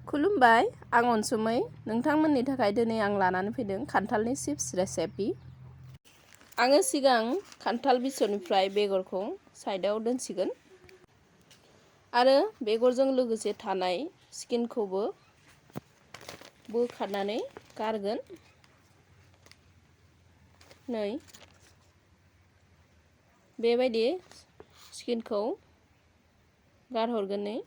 खुलुमबाय, आं अनसुमै। नोंथांमोननि थाखाय दिनै आं लानानै फैदों खान्थालनि चिप्स रेसिपि। आङो सिगां खान्थाल बिसरनिफ्राय बेगरखौ साइडआव दोनसिगोन आरो बेगरजों लोगोसे थानाय स्किनखौबो बोखारनानै गारगोन। नै बेबायदि स्किनखौ गारहरगोन। नै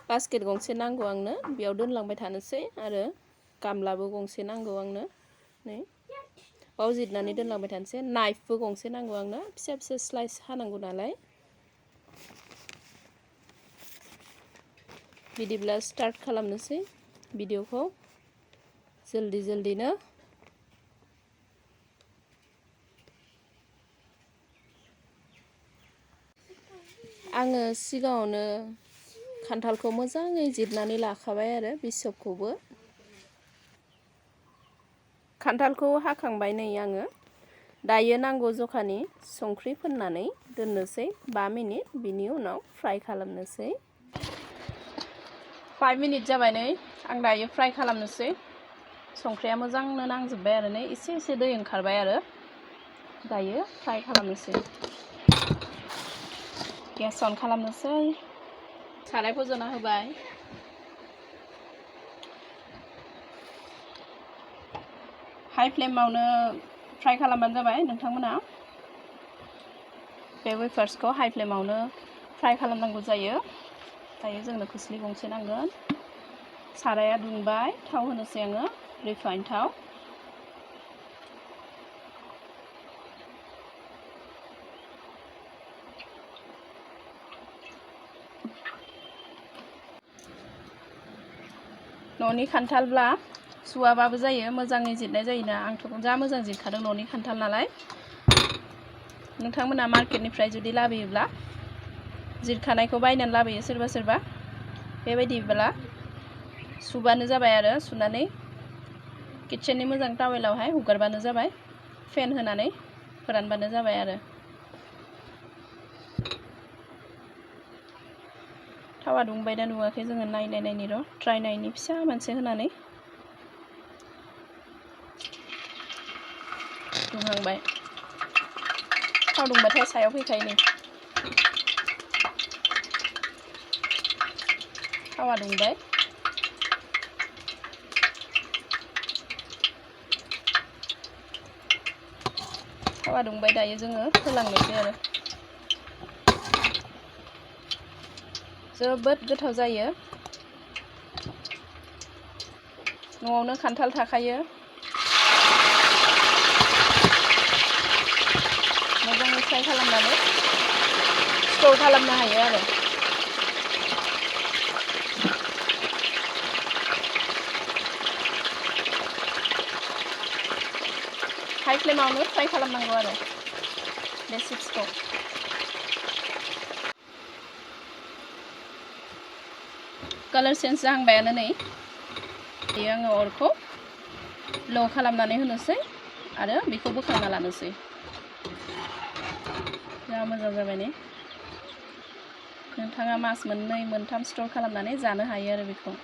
बास्केट गंसे नांगौ आंनो, बेयाव दोनलांबाय थानोसै आरो गामलाबो गंसे नांगौ आंनो। नै बाव जिरनानै दोनलांबाय थानोसै। नाइफबो गंसे नांगौ आंनो, फिसा फिसा स्लाइस हानांगौ नालाय। बिदिब्ला स्टार्ट खालामनोसै भिडिअखौ जल्दिनो। आङो सिगाङावनो खान्थालखौ मोजाङै जिरनानै लाखाबाय आरो बिसबखौबो। खान्थालखौ हाखांबाय। नै आङो दायो नांगौ जखानि संख्रि फोननानै दोननोसै 5 मिनिट। बिनि उनाव फ्राय खालामनोसै। 5 मिनिट जाबाय। नै आं दायो फ्राय खालामनोसै। संख्रिया मोजांनो नांजोब्बाय आरो नै एसे दै ओंखारबाय आरो दायो फ्राय खालामनोसै। गेस अन खालामनोसै। साराय फजना होबाय। हाइ फ्लेमावनो फ्राय खालामबानो जाबाय नोंथांमोना। बे वेफार्सखौ हाइ फ्लेमावनो फ्राय खालामनांगौ जायो। दायो जोंनो खोस्लि गंसे नांगोन। साराया दुंबाय, थाव होनोसै आङो, रिफाइन थाव। न'नि खान्थालब्ला सुवाबाबो जायो, मोजाङै जिरनाय जायोना। आंथ' जा मोजां जिरखादों, न'नि खान्थाल नालाय। नोंथांमोना मार्केटनिफ्राय जुदि लाबोयोब्ला जिरखानायखौ बायनानै लाबोयो सोरबा। बेबायदिब्ला सुबानो जाबाय आरो सुनानै किटचेननि मोजां टावेलावहाय हुगारबानो जाबाय। फेन होनानै फोरानबानो जाबाय आरो। थावा दुंबायना दुङाखै जोङो नायनायनि र' ट्राइ नायनि फिसा मोनसे होनानै। दुंहांबाय। थाव दुंबाथाय सायाव फैखायो। नै थावा दुंबाय। थावा दुंबाय, दायो जोङो होलांनोसै आरो। जोबोद गोथाव जायो। न'आवनो खान्थाल थाखायो। मोजाङै फ्राय खालामनानै स्ट'र खालामनो हायो आरो। हाइ फ्लेमावनो फ्राय खालामनांगौ आरो बे चिप्सखौ। कालार चेन्ज जाहांबायानो। नै दायो आङो अरखौ ल' खालामनानै होनोसै आरो बेखौ बोखांना लानोसै। जा मोजां जाबाय। नै नोंथाङा मास 2-3 स्ट'र खालामनानै जानो हायो आरो बेखौ।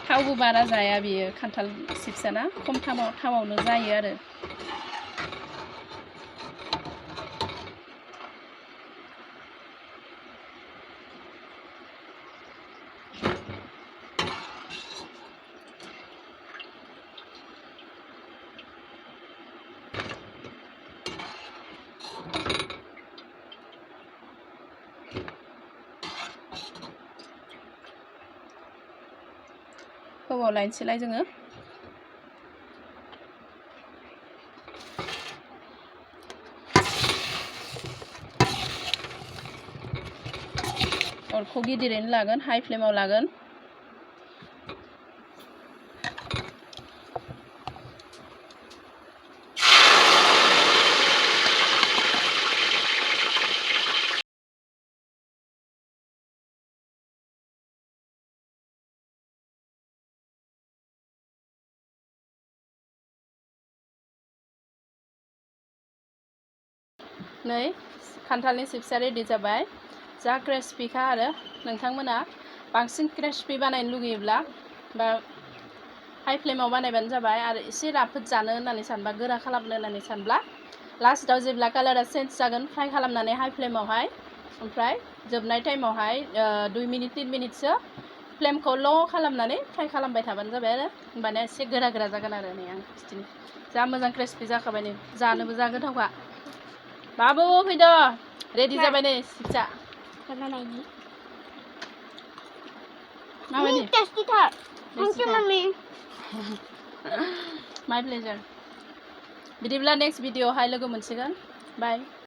थावबो बारा जाया बियो खान्थाल चिप्सआ ना, खम थावावनो जायो आरो। खबाव लायनोसैलाय जोङो। अरखौ गिदिरैनो लागोन, हाइ फ्लेमाव लागोन। नै खान्थालनि चिप्सआ रेडि जाबाय जा क्रिस्पिखा आरो नोंथांमोना बांसिन क्रिस्पि बानायनो लुगैयोब्ला बा हाइ फ्लेमाव बानायबानो जाबाय आरो एसे राफोद जानो होननानै सानबा गोरा खालामनो होननानै सानब्ला लास्टआव जेब्ला कालारा चेन्ज जागोन फ्राय खालामनानै हाइ फ्लेमावहाय ओमफ्राय जोबनाय टाइमावहाय 2 मिनिट 3 मिनिटसो फ्लेमखौ ल' खालामनानै फ्राय खालामबाय थाबानो जाबाय आरो होमबानिया एसे गोरा गोरा जागोन आरो नै आं बिदिनो जा मोजां क्रिस्पि जाखाबाय नै जानोबो जा गोथावखा बाबु फैदो रेडि जाबाय नै चिप्सआ माबायदि टेस्टिथार थैंक यू मम्मी माय प्लेजार बिदिब्ला नेक्स्ट भिडिअआवहाय लोगो मोनसिगोन बाय